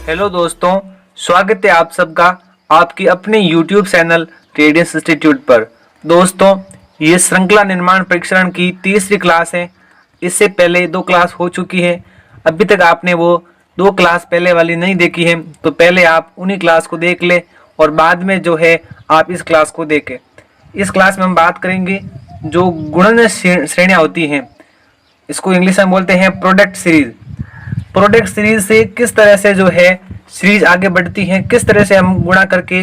Hello दोस्तों, स्वागत है आप सबका आपकी अपने YouTube चैनल रेडियंस इंस्टीट्यूट पर। दोस्तों, ये श्रृंखला निर्माण परीक्षण की तीसरी क्लास है। इससे पहले 2 क्लास हो चुकी है। अभी तक आपने वो 2 क्लास पहले वाली नहीं देखी है तो पहले आप उन्हीं क्लास को देख ले और बाद में जो है आप इस क्लास को देखें। इस क्लास में हम बात करेंगे जो गुणन श्रेणियाँ होती हैं, इसको इंग्लिश में बोलते हैं प्रोडक्ट सीरीज। प्रोडक्ट सीरीज से किस तरह से जो है सीरीज आगे बढ़ती है, किस तरह से हम गुणा करके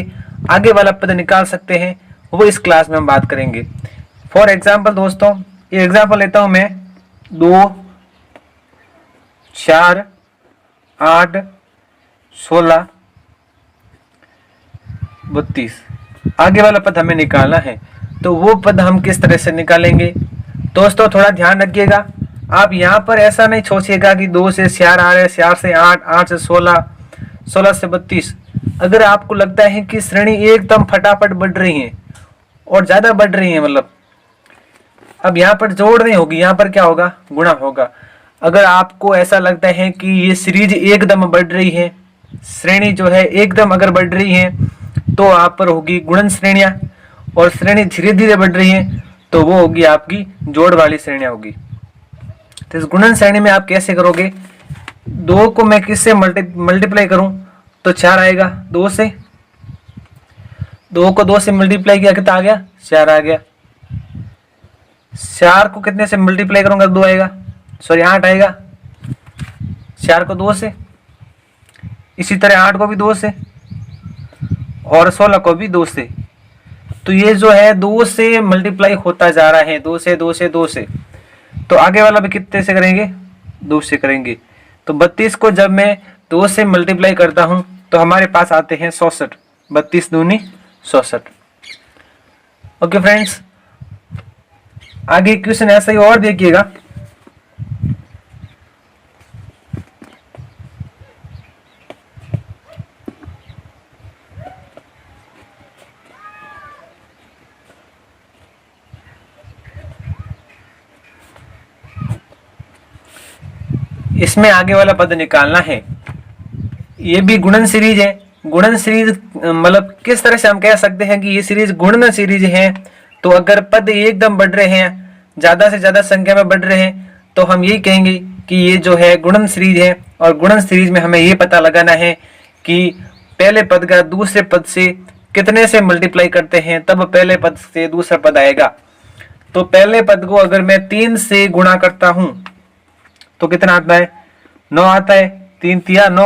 आगे वाला पद निकाल सकते हैं, वो इस क्लास में हम बात करेंगे। फॉर एग्जाम्पल दोस्तों, ये एग्जाम्पल लेता हूं मैं 2, 4, 8, 16, 32 आगे वाला पद हमें निकालना है। तो वो पद हम किस तरह से निकालेंगे दोस्तों, थोड़ा ध्यान रखिएगा। आप यहाँ पर ऐसा नहीं सोचिएगा कि 2 से 4 आ रहे, 4 से 8, 8 से 16, 16 से 32। अगर आपको लगता है कि श्रेणी एकदम फटाफट बढ़ रही है और ज्यादा बढ़ रही है, मतलब अब यहाँ पर जोड़ नहीं होगी, यहाँ पर क्या होगा, गुणा होगा। अगर आपको ऐसा लगता है कि ये सीरीज एकदम बढ़ रही है, श्रेणी जो है एकदम अगर बढ़ रही है, तो आप पर होगी गुणन श्रेणियां, और श्रेणी धीरे धीरे बढ़ रही है तो वो होगी आपकी जोड़ वाली श्रेणियां होगी। तो इस गुणन श्रेणी में आप कैसे करोगे, 2 को मैं किससे मल्टीप्लाई करूं तो 4 आएगा, 2 से 2 को 2 से मल्टीप्लाई किया कितना आ गया, 4 आ गया। 4 को कितने से मल्टीप्लाई करूंगा 2 आएगा, सॉरी 8 आएगा। 4 को 2 से, इसी तरह 8 को भी 2 से और 16 को भी 2 से। तो ये जो है 2 से मल्टीप्लाई होता जा रहा है, 2 से 2 से 2 से। तो आगे वाला भी कितने से करेंगे, 2 से करेंगे। तो 32 को जब मैं 2 से मल्टीप्लाई करता हूं तो हमारे पास आते हैं 66, 32 दूनी 66। ओके फ्रेंड्स, आगे क्वेश्चन ऐसा ही और देखिएगा। इसमें आगे वाला पद निकालना है। ये भी गुणन सीरीज है। गुणन सीरीज मतलब किस तरह से हम कह सकते हैं कि ये सीरीज गुणन सीरीज है। तो अगर पद एकदम बढ़ रहे हैं, ज्यादा से ज्यादा संख्या में बढ़ रहे हैं, तो हम यही कहेंगे कि ये जो है गुणन सीरीज है। और गुणन सीरीज में हमें ये पता लगाना है कि पहले पद का दूसरे पद से कितने से मल्टीप्लाई करते हैं, तब पहले पद से दूसरा पद आएगा। तो पहले पद को अगर मैं 3 से गुणा करता हूं तो कितना आता है, 9 आता है। 3 तिया 9।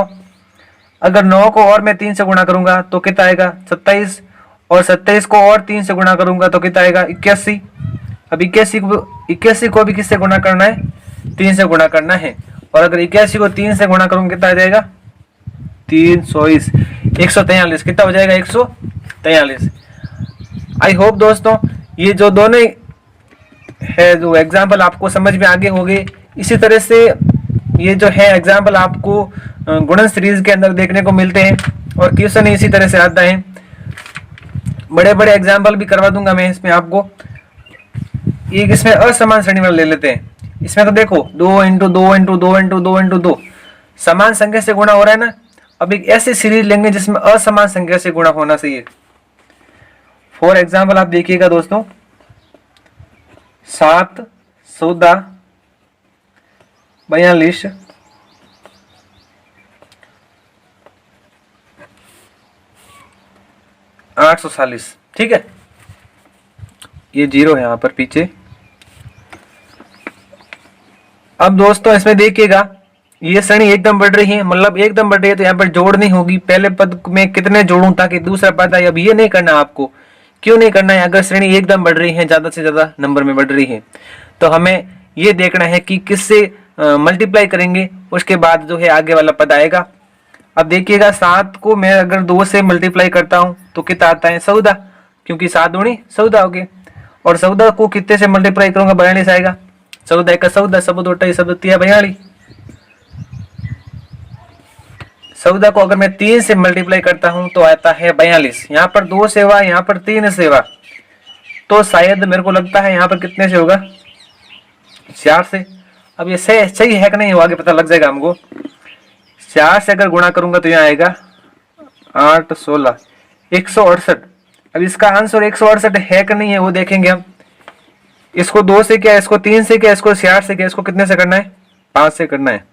अगर 9 को और मैं 3 से गुणा करूंगा तो कितना आएगा, 27। और 27 को और 3 से गुणा करूंगा तो कितना आएगा, 81। अब 81 को भी किससे गुणा करना है, 3 से गुणा करना है। और अगर 81 को 3 से गुणा करूंगा कितना आ जाएगा, 320, 143। कितना हो जाएगा, 143। आई होप दोस्तों ये जो दोनों है जो एग्जाम्पल आपको समझ में आगे हो गए। इसी तरह से ये जो है एग्जाम्पल आपको गुणन सीरीज के अंदर देखने को मिलते हैं और क्वेश्चन इसी तरह से आता है। बड़े बड़े एग्जाम्पल भी करवा दूंगा मैं इसमें आपको। एक इसमें असमान श्रेणी वाला ले लेते हैं। इसमें तो देखो 2 इंटू 2 इंटू 2 इंटू 2 इंटू 2 समान संख्या से गुणा हो रहा है ना। अब एक ऐसी सीरीज लेंगे जिसमें असमान संख्या से गुणा होना चाहिए। फॉर एग्जाम्पल आप देखिएगा दोस्तों, 7, 14, 42, 840। ठीक है, ये 0 है यहाँ पर पीछे। अब दोस्तों इसमें देखिएगा ये श्रेणी एकदम बढ़ रही है, मतलब एकदम बढ़ रही है तो यहाँ पर जोड़ नहीं होगी। पहले पद में कितने जोड़ूं ताकि दूसरा पद आए, अब ये नहीं करना आपको। क्यों नहीं करना है, अगर श्रेणी एकदम बढ़ रही है, ज्यादा से ज्यादा नंबर में बढ़ रही है, तो हमें ये देखना है कि किससे मल्टीप्लाई करेंगे, उसके बाद जो है आगे वाला पद आएगा। अब देखिएगा 7 को मैं अगर 2 से मल्टीप्लाई करता हूं तो कितना आता है, 14, क्योंकि 7 दूनी 14 हो गए। और 14 को कितने से मल्टीप्लाई करूंगा, 42 आएगा। 14 का 14, सब 2 सब 42। 14 को अगर मैं 3 से मल्टीप्लाई करता हूं तो आता है 42। यहाँ पर 2 से हुआ, यहाँ पर 3 से हुआ, तो शायद मेरे को लगता है यहाँ पर कितने से होगा, 4 से। अब ये सही है कि नहीं, वो आगे पता लग जाएगा हमको। 4 से अगर गुणा करूंगा तो यहाँ आएगा 8 16 168। अब इसका आंसर 168 है कि नहीं है वो देखेंगे हम। इसको 2 से क्या, इसको 3 से क्या, इसको 66 से क्या, इसको कितने से करना है, 5 से करना है।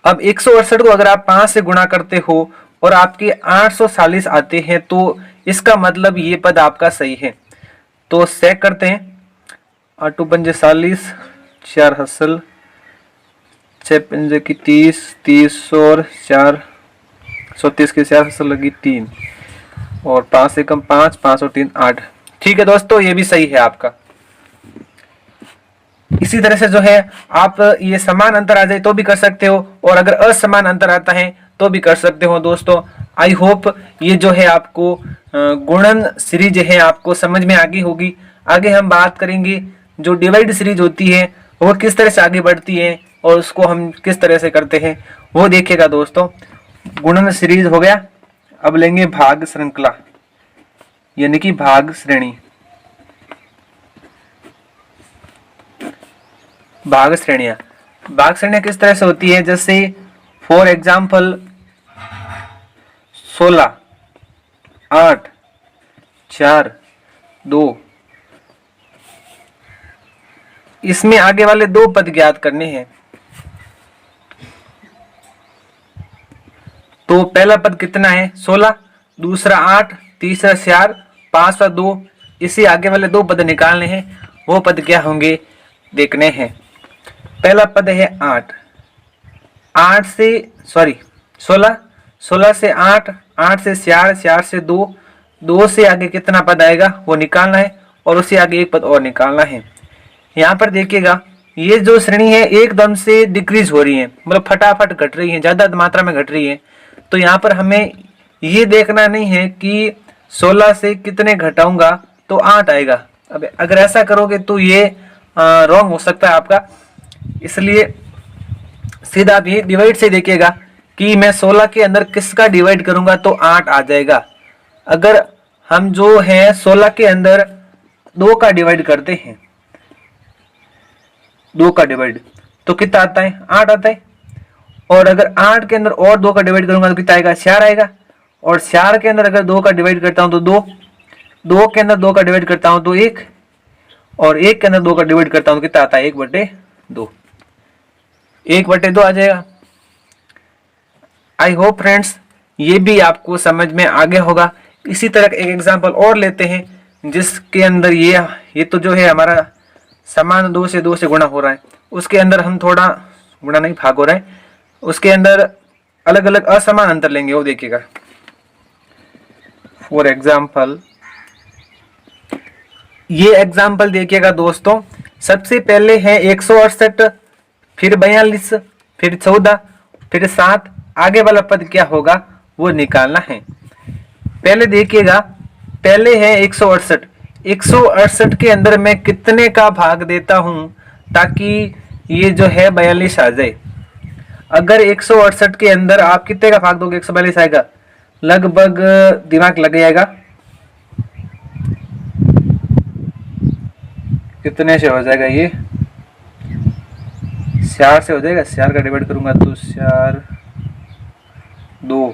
अब 168 को अगर आप 5 से गुणा करते हो और आपके 840 आते हैं तो इसका मतलब ये पद आपका सही है। तो चेक करते हैं। 8 पंजे 40, 4 हसल, 6 पंजे की 30, 30 और 4 130 की 4 हसल लगी 3 और 5 से कम 5, 5 और 3 8। ठीक है दोस्तों, ये भी सही है आपका। इसी तरह से जो है आप ये समान अंतर आ जाए तो भी कर सकते हो और अगर असमान अंतर आता है तो भी कर सकते हो। दोस्तों आई होप ये जो है आपको गुणन सीरीज है आपको समझ में आ गई होगी। आगे हम बात करेंगे जो डिवाइड सीरीज होती है वो किस तरह से आगे बढ़ती है और उसको हम किस तरह से करते हैं वो देखिएगा दोस्तों। गुणन सीरीज हो गया, अब लेंगे भाग श्रृंखला यानी कि भाग श्रेणी। भाग श्रेणियां किस तरह से होती है, जैसे फॉर एग्जाम्पल 16 8 4 2, इसमें आगे वाले 2 पद ज्ञात करने हैं। तो पहला पद कितना है 16, दूसरा 8, तीसरा 4, पांचवा 2, इसी आगे वाले 2 पद निकालने हैं। वो पद क्या होंगे देखने हैं। पहला पद है 8 से 16, 16 से 8, 8 से 4, 4 से 2, 2 से आगे कितना पद आएगा वो निकालना है और उससे आगे एक पद और निकालना है। यहाँ पर देखिएगा ये जो श्रेणी है एकदम से डिक्रीज हो रही है, मतलब फटाफट घट रही है, ज्यादा मात्रा में घट रही है। तो यहाँ पर हमें ये देखना नहीं है कि 16 से कितने घटाऊंगा तो 8 आएगा। अब अगर ऐसा करोगे तो ये रॉन्ग हो सकता है आपका, इसलिए सीधा आप ये डिवाइड से देखिएगा कि मैं 16 के अंदर किसका डिवाइड करूंगा तो 8 आ जाएगा। अगर हम जो है 16 के अंदर 2 का डिवाइड करते हैं, 2 का डिवाइड तो कितना आता है 8 आता है। और अगर 8 के अंदर और 2 का डिवाइड करूंगा तो कितना आएगा 4 आएगा। और 4 के अंदर अगर 2 का डिवाइड करता हूं तो 2, 2 के अंदर 2 का डिवाइड करता हूं तो 1 और 1 के अंदर 2 का डिवाइड करता हूं तो कितना आता है 1/2, 1/2 आ जाएगा। आई होप फ्रेंड्स ये भी आपको समझ में आ गया होगा। इसी तरह एक एग्जांपल और लेते हैं जिसके अंदर ये तो जो है हमारा समान 2 से गुणा हो रहा है, उसके अंदर हम थोड़ा गुणा नहीं भाग हो रहा है, उसके अंदर अलग अलग असमान अंतर लेंगे वो देखिएगा। फॉर एग्जाम्पल ये एग्जाम्पल देखिएगा दोस्तों। सबसे पहले है 168, फिर 42, फिर 14, फिर 7, आगे वाला पद क्या होगा वो निकालना है। पहले देखिएगा, पहले है 168, 168 के अंदर मैं कितने का भाग देता हूं ताकि ये जो है 42 आ जाए। अगर 168 के अंदर आप कितने का भाग दोगे 142 आएगा, लगभग दिमाग लग जाएगा कितने से हो जाएगा, ये 4 से हो जाएगा। 4 का डिवाइड करूंगा तो 4 2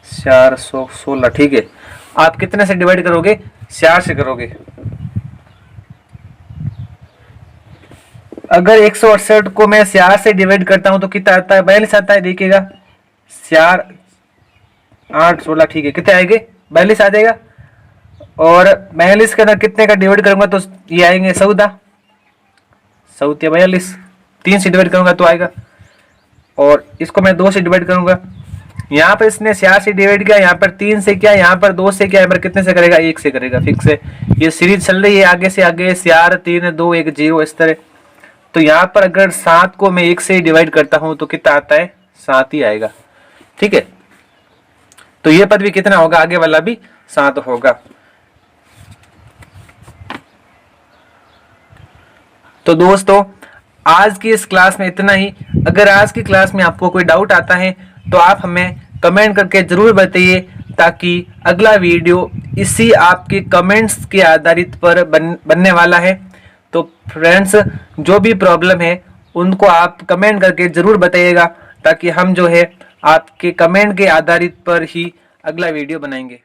4 16, ठीक है। आप कितने से डिवाइड करोगे 4 से करोगे। अगर 168 को मैं 4 से डिवाइड करता हूं तो कितना आता है 42 आता है। देखिएगा 4 8 16, ठीक है, कितने आएंगे 42 आ जाएगा। और 42 के अंदर कितने का डिवाइड करूंगा तो ये आएंगे 14 या 42, 3 से डिवाइड करूंगा तो आएगा। और इसको मैं 2 से डिवाइड करूंगा, यहाँ पर इसने 4 से डिवाइड किया, यहाँ पर 3 से किया, यहाँ पर 2 से किया, यहाँ पर कितने से करेगा 1 से करेगा। फिक्स है, ये सीरीज चल रही है आगे से आगे 4 3 2 1 0 इस तरह। तो यहाँ पर अगर 7 को मैं 1 से डिवाइड करता हूं तो कितना आता है 7 ही आएगा, ठीक है। तो ये पद भी कितना होगा, आगे वाला भी 7 होगा। तो दोस्तों आज की इस क्लास में इतना ही। अगर आज की क्लास में आपको कोई डाउट आता है तो आप हमें कमेंट करके जरूर बताइए ताकि अगला वीडियो इसी आपके कमेंट्स के आधारित पर बनने वाला है। तो फ्रेंड्स जो भी प्रॉब्लम है उनको आप कमेंट करके ज़रूर बताइएगा, ताकि हम जो है आपके कमेंट के आधारित पर ही अगला वीडियो बनाएंगे।